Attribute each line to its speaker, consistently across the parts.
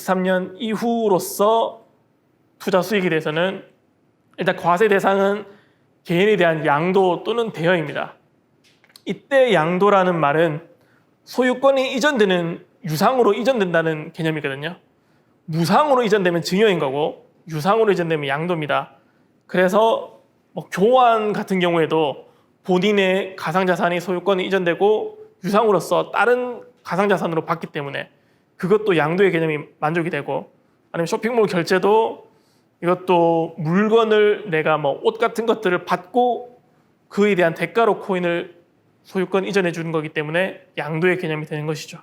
Speaker 1: 2023년 이후로서 투자 수익에 대해서는 일단 과세 대상은 개인에 대한 양도 또는 대여입니다. 이때 양도라는 말은 소유권이 이전되는 유상으로 이전된다는 개념이거든요. 무상으로 이전되면 증여인 거고 유상으로 이전되면 양도입니다. 그래서 교환 같은 경우에도 본인의 가상자산이 소유권이 이전되고 유상으로서 다른 가상자산으로 받기 때문에 그것도 양도의 개념이 만족이 되고, 아니면 쇼핑몰 결제도 이것도 물건을 내가 옷 같은 것들을 받고 그에 대한 대가로 코인을 소유권 이전해 주는 거기 때문에 양도의 개념이 되는 것이죠.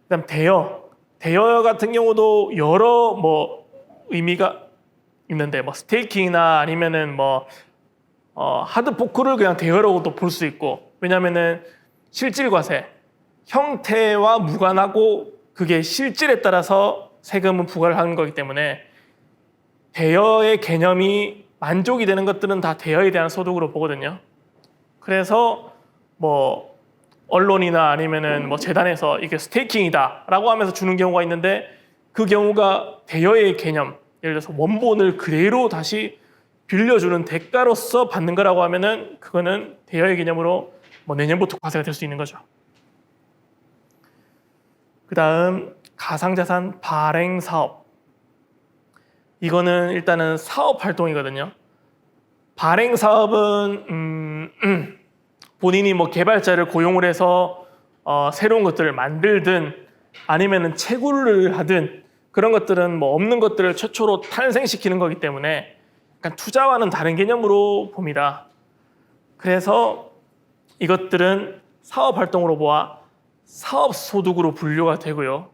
Speaker 1: 그다음 대여 같은 경우도 여러 의미가 있는데 스테이킹이나 아니면은 하드포크를 그냥 대여라고도 볼 수 있고, 왜냐면은 실질과세 형태와 무관하고 그게 실질에 따라서 세금은 부과를 하는 거기 때문에 대여의 개념이 만족이 되는 것들은 다 대여에 대한 소득으로 보거든요. 그래서 언론이나 아니면은 재단에서 이게 스테이킹이다라고 하면서 주는 경우가 있는데, 그 경우가 대여의 개념, 예를 들어서 원본을 그대로 다시 빌려주는 대가로서 받는 거라고 하면은 그거는 대여의 개념으로 내년부터 과세가 될 수 있는 거죠. 그 다음 가상자산 발행 사업. 이거는 일단은 사업 활동이거든요. 발행 사업은 본인이 개발자를 고용을 해서 새로운 것들을 만들든 아니면은 채굴을 하든 그런 것들은 없는 것들을 최초로 탄생시키는 거기 때문에 약간 투자와는 다른 개념으로 봅니다. 그래서 이것들은 사업 활동으로 보아 사업 소득으로 분류가 되고요.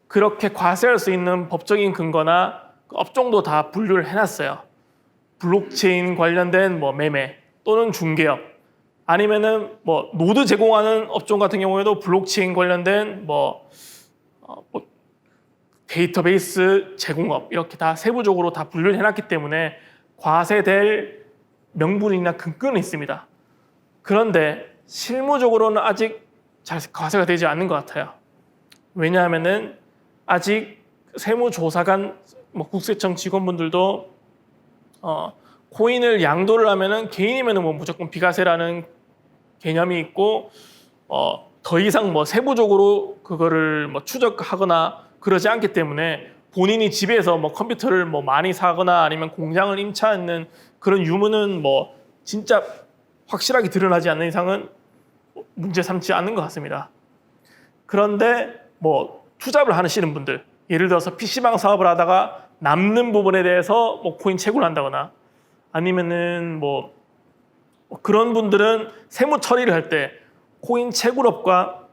Speaker 1: 그렇게 과세할 수 있는 법적인 근거나 업종도 다 분류를 해놨어요. 블록체인 관련된 매매 또는 중개업, 아니면은 노드 제공하는 업종 같은 경우에도 블록체인 관련된 데이터베이스 제공업, 이렇게 다 세부적으로 다 분류를 해놨기 때문에 과세될 명분이나 근거는 있습니다. 그런데 실무적으로는 아직 잘 과세가 되지 않는 것 같아요. 왜냐하면은 아직 세무조사관, 국세청 직원분들도 코인을 양도를 하면은 개인이면은 무조건 비과세라는 개념이 있고, 더 이상 세부적으로 그거를 추적하거나 그러지 않기 때문에 본인이 집에서 컴퓨터를 많이 사거나 아니면 공장을 임차하는 그런 유무는 진짜 확실하게 드러나지 않는 이상은 문제 삼지 않는 것 같습니다. 그런데 투잡을 하시는 분들, 예를 들어서 PC방 사업을 하다가 남는 부분에 대해서 코인 채굴을 한다거나 아니면은 그런 분들은 세무 처리를 할 때 코인 채굴업과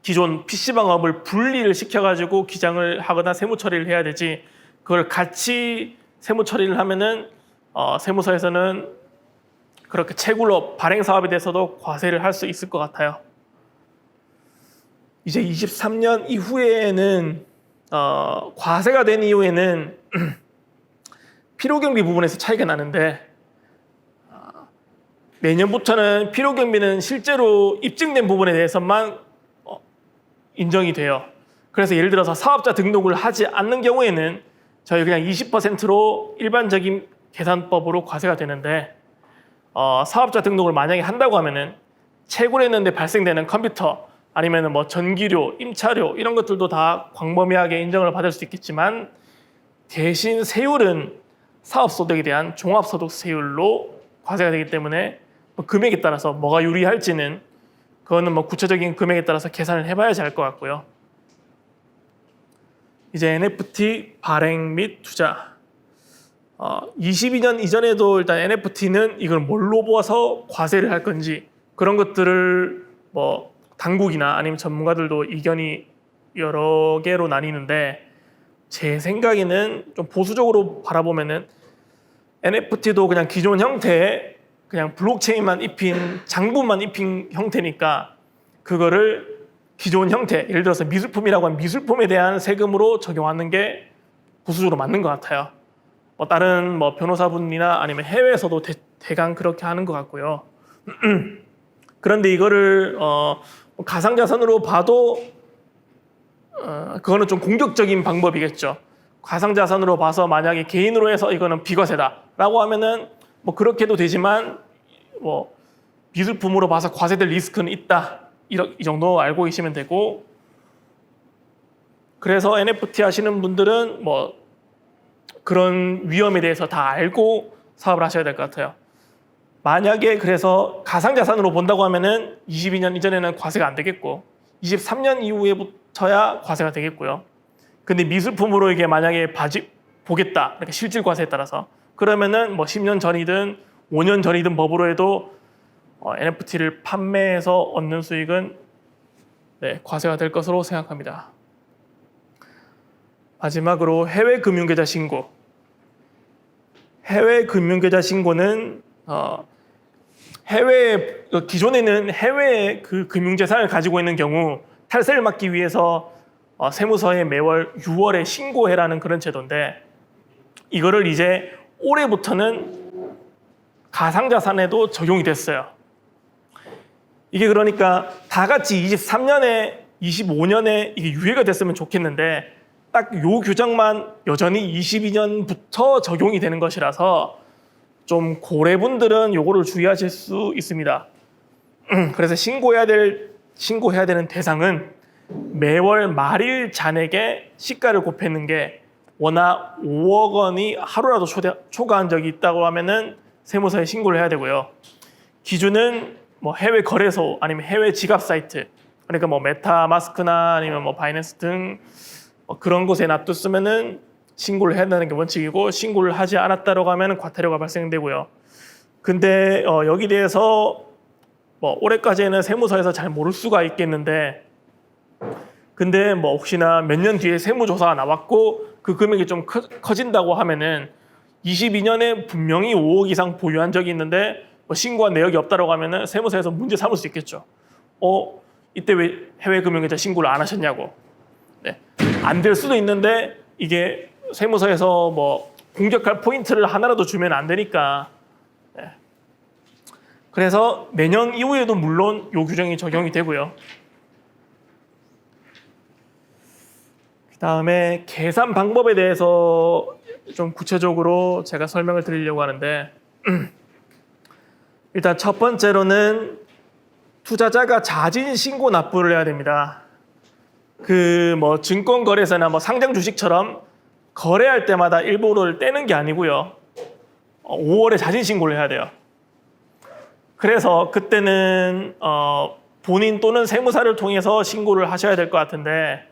Speaker 1: 기존 PC방업을 분리를 시켜가지고 기장을 하거나 세무 처리를 해야 되지, 그걸 같이 세무 처리를 하면은 세무서에서는 그렇게 채굴업 발행 사업에 대해서도 과세를 할 수 있을 것 같아요. 이제 23년 이후에는 과세가 된 이후에는 필요경비 부분에서 차이가 나는데, 내년부터는 필요경비는 실제로 입증된 부분에 대해서만 인정이 돼요. 그래서 예를 들어서 사업자 등록을 하지 않는 경우에는 저희 그냥 20%로 일반적인 계산법으로 과세가 되는데, 사업자 등록을 만약에 한다고 하면은 채굴했는데 발생되는 컴퓨터 아니면은 전기료, 임차료 이런 것들도 다 광범위하게 인정을 받을 수 있겠지만, 대신 세율은 사업소득에 대한 종합소득세율로 과세가 되기 때문에 금액에 따라서 뭐가 유리할지는 그거는 구체적인 금액에 따라서 계산을 해봐야지 알 것 같고요. 이제 NFT 발행 및 투자. 22년 이전에도 일단 NFT는 이걸 뭘로 보아서 과세를 할 건지 그런 것들을 당국이나 아니면 전문가들도 이견이 여러 개로 나뉘는데, 제 생각에는 좀 보수적으로 바라보면은 NFT도 그냥 기존 형태의 그냥 블록체인만 입힌 장부만 입힌 형태니까 그거를 기존 형태, 예를 들어서 미술품이라고 하면 미술품에 대한 세금으로 적용하는 게 보수적으로 맞는 것 같아요. 다른 변호사분이나 아니면 해외에서도 대강 그렇게 하는 것 같고요. 그런데 이거를 가상자산으로 봐도 그거는 좀 공격적인 방법이겠죠. 가상자산으로 봐서 만약에 개인으로 해서 이거는 비과세다라고 하면은 뭐 그렇게도 되지만 뭐 미술품으로 봐서 과세될 리스크는 있다. 이 정도 알고 계시면 되고, 그래서 NFT 하시는 분들은 뭐 그런 위험에 대해서 다 알고 사업을 하셔야 될 것 같아요. 만약에 그래서 가상자산으로 본다고 하면은 22년 이전에는 과세가 안 되겠고 23년 이후에부터야 과세가 되겠고요. 근데 미술품으로 이게 만약에 보겠다, 그러니까 실질 과세에 따라서 그러면은 뭐 10년 전이든 5년 전이든 법으로 해도 NFT를 판매해서 얻는 수익은 과세가 될 것으로 생각합니다. 마지막으로 해외 금융계좌 신고. 해외 금융계좌 신고는 기존에는 해외 그 금융재산을 가지고 있는 경우 탈세를 막기 위해서 세무서에 매월 6월에 신고해라는 그런 제도인데, 이거를 이제 올해부터는 가상자산에도 적용이 됐어요. 이게 그러니까 다 같이 23년에 25년에 이게 유예가 됐으면 좋겠는데 딱 요 규정만 여전히 22년부터 적용이 되는 것이라서 좀 고래분들은 요거를 주의하실 수 있습니다. 그래서 신고해야 되는 대상은 매월 말일 잔액에 시가를 곱해는 게 워낙 5억 원이 하루라도 초과한 적이 있다고 하면은 세무서에 신고를 해야 되고요. 기준은 뭐 해외 거래소 아니면 해외 지갑 사이트, 그러니까 뭐 메타마스크나 아니면 뭐 바이낸스 등 그런 곳에 놔뒀으면은 신고를 해야 되는 게 원칙이고, 신고를 하지 않았다고 하면 과태료가 발생되고요. 근데 여기 대해서 뭐 올해까지는 세무서에서 잘 모를 수가 있겠는데, 근데 뭐 혹시나 몇 년 뒤에 세무조사가 나왔고 그 금액이 좀 커진다고 하면은 22년에 분명히 5억 이상 보유한 적이 있는데 뭐 신고한 내역이 없다고 하면은 세무서에서 문제 삼을 수 있겠죠. 이때 왜 해외 금융계좌 신고를 안 하셨냐고. 안 될 수도 있는데 이게 세무서에서 뭐 공격할 포인트를 하나라도 주면 안 되니까. 그래서 내년 이후에도 물론 이 규정이 적용이 되고요. 그다음에 계산 방법에 대해서 좀 구체적으로 제가 설명을 드리려고 하는데, 일단 첫 번째로는 투자자가 자진 신고 납부를 해야 됩니다. 그 뭐 증권거래소나 뭐 상장 주식처럼 거래할 때마다 일부를 떼는 게 아니고요. 5월에 자진 신고를 해야 돼요. 그래서 그때는 본인 또는 세무사를 통해서 신고를 하셔야 될 것 같은데,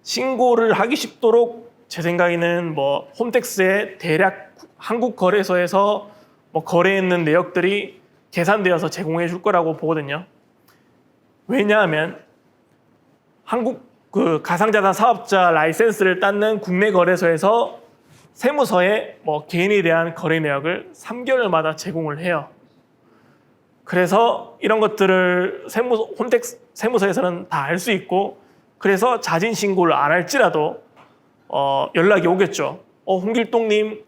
Speaker 1: 신고를 하기 쉽도록 제 생각에는 뭐 홈택스에 대략 한국 거래소에서 뭐 거래했는 내역들이 계산되어서 제공해 줄 거라고 보거든요. 왜냐하면 한국 그 가상자산 사업자 라이센스를 땄는 국내 거래소에서 세무서에 뭐 개인에 대한 거래 내역을 3개월마다 제공을 해요. 그래서 이런 것들을 홈택스 세무서에서는 다 알 수 있고, 그래서 자진 신고를 안 할지라도 연락이 오겠죠. 홍길동님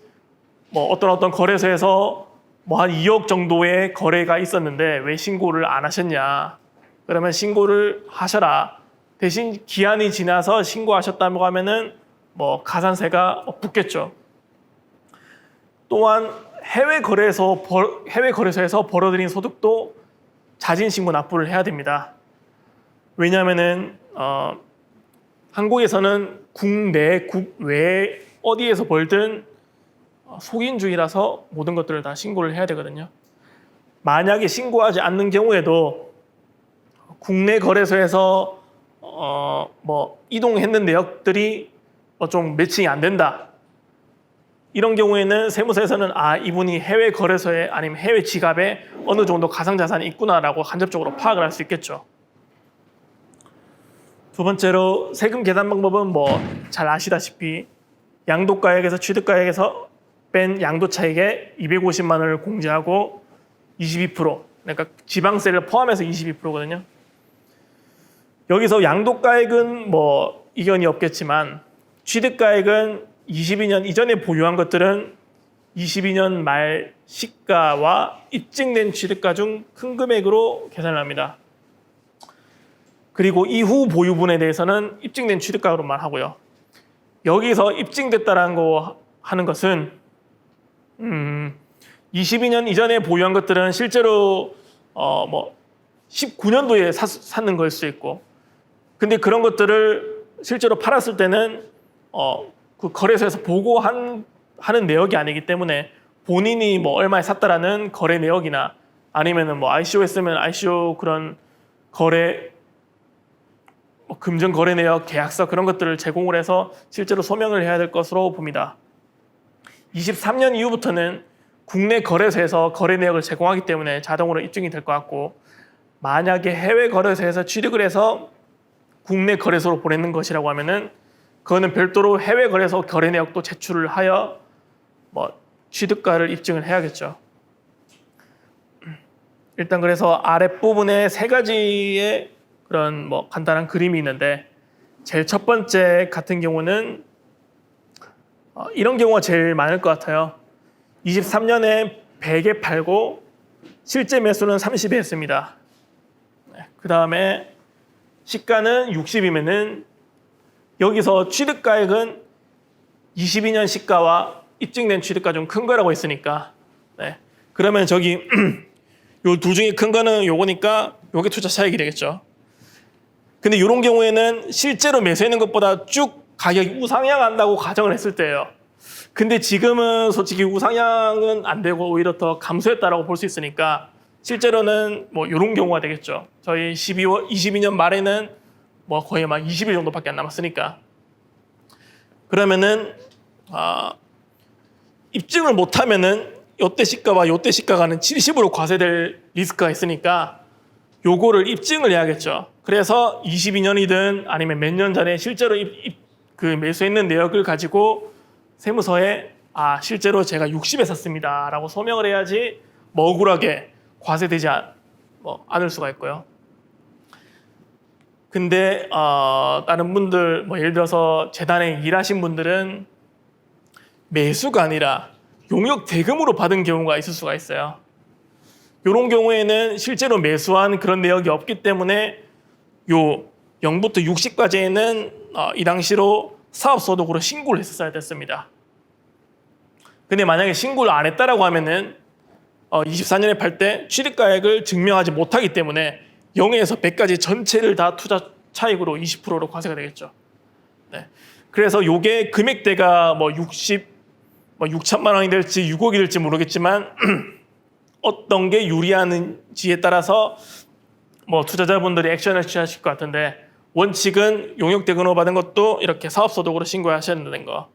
Speaker 1: 뭐 어떤 거래소에서 뭐 한 2억 정도의 거래가 있었는데 왜 신고를 안 하셨냐? 그러면 신고를 하셔라. 대신 기한이 지나서 신고하셨다고 하면은 뭐 가산세가 붙겠죠. 또한 해외 거래소에서 벌어들인 소득도 자진 신고 납부를 해야 됩니다. 왜냐하면은 한국에서는 국내, 국외 어디에서 벌든 속인주의라서 모든 것들을 다 신고를 해야 되거든요. 만약에 신고하지 않는 경우에도 국내 거래소에서 뭐 이동했는 내역들이 좀 매칭이 안 된다. 이런 경우에는 세무서에서는 이분이 해외 거래소에 아니면 해외 지갑에 어느 정도 가상자산이 있구나라고 간접적으로 파악을 할 수 있겠죠. 두 번째로 세금 계산 방법은 뭐 잘 아시다시피 양도가액에서 취득가액에서 뺀 양도차익에 250만 원을 공제하고 22%, 그러니까 지방세를 포함해서 22%거든요. 여기서 양도가액은 뭐 이견이 없겠지만 취득가액은 22년 이전에 보유한 것들은 22년 말 시가와 입증된 취득가 중 큰 금액으로 계산을 합니다. 그리고 이후 보유분에 대해서는 입증된 취득가로만 하고요. 여기서 입증됐다라는 거 하는 것은 22년 이전에 보유한 것들은 실제로 19년도에 샀는 걸 수 있고, 근데 그런 것들을 실제로 팔았을 때는 그 거래소에서 하는 내역이 아니기 때문에 본인이 뭐 얼마에 샀다라는 거래 내역이나 아니면은 뭐 ICO였으면 ICO 그런 거래 금전 거래 내역, 계약서 그런 것들을 제공을 해서 실제로 소명을 해야 될 것으로 봅니다. 23년 이후부터는 국내 거래소에서 거래 내역을 제공하기 때문에 자동으로 입증이 될 것 같고, 만약에 해외 거래소에서 취득을 해서 국내 거래소로 보내는 것이라고 하면은 그거는 별도로 해외 거래소 거래 내역도 제출을 하여 취득가를 입증을 해야겠죠. 일단 그래서 아랫부분에 세 가지의 그런 간단한 그림이 있는데, 제일 첫 번째 같은 경우는 이런 경우가 제일 많을 것 같아요. 23년에 100에 팔고 실제 매수는 30에 했습니다. 그 다음에 시가는 60이면은 여기서 취득가액은 22년 시가와 입증된 취득가 좀 큰 거라고 했으니까, 그러면 저기 요 둘 중에 큰 거는 요거니까 요게 투자 차익이 되겠죠. 근데 이런 경우에는 실제로 매수했는 것보다 쭉 가격이 우상향한다고 가정을 했을 때예요. 근데 지금은 솔직히 우상향은 안 되고 오히려 더 감소했다라고 볼 수 있으니까 실제로는 이런 경우가 되겠죠. 저희 22년 말에는 거의 막 20일 정도밖에 안 남았으니까, 그러면은 입증을 못하면은 요때 시가와 요때 시가가는 70으로 과세될 리스크가 있으니까 요거를 입증을 해야겠죠. 그래서 22년이든 아니면 몇 년 전에 실제로 그 매수했는 내역을 가지고 세무서에 실제로 제가 60에 샀습니다 라고 소명을 해야지 억울하게 과세되지 않을 수가 있고요. 근데 다른 분들 예를 들어서 재단에 일하신 분들은 매수가 아니라 용역 대금으로 받은 경우가 있을 수가 있어요. 이런 경우에는 실제로 매수한 그런 내역이 없기 때문에 요 0부터 60까지는 이 당시로 사업소득으로 신고를 했었어야 됐습니다. 근데 만약에 신고를 안 했다라고 하면은 24년에 팔 때 취득가액을 증명하지 못하기 때문에 0에서 100까지 전체를 다 투자 차익으로 20%로 과세가 되겠죠. 그래서 요게 금액대가 6천만 원이 될지 6억이 될지 모르겠지만 어떤 게 유리한지에 따라서 투자자분들이 액션을 취하실 것 같은데, 원칙은 용역대금으로 받은 것도 이렇게 사업소득으로 신고하셔야 된다는 거.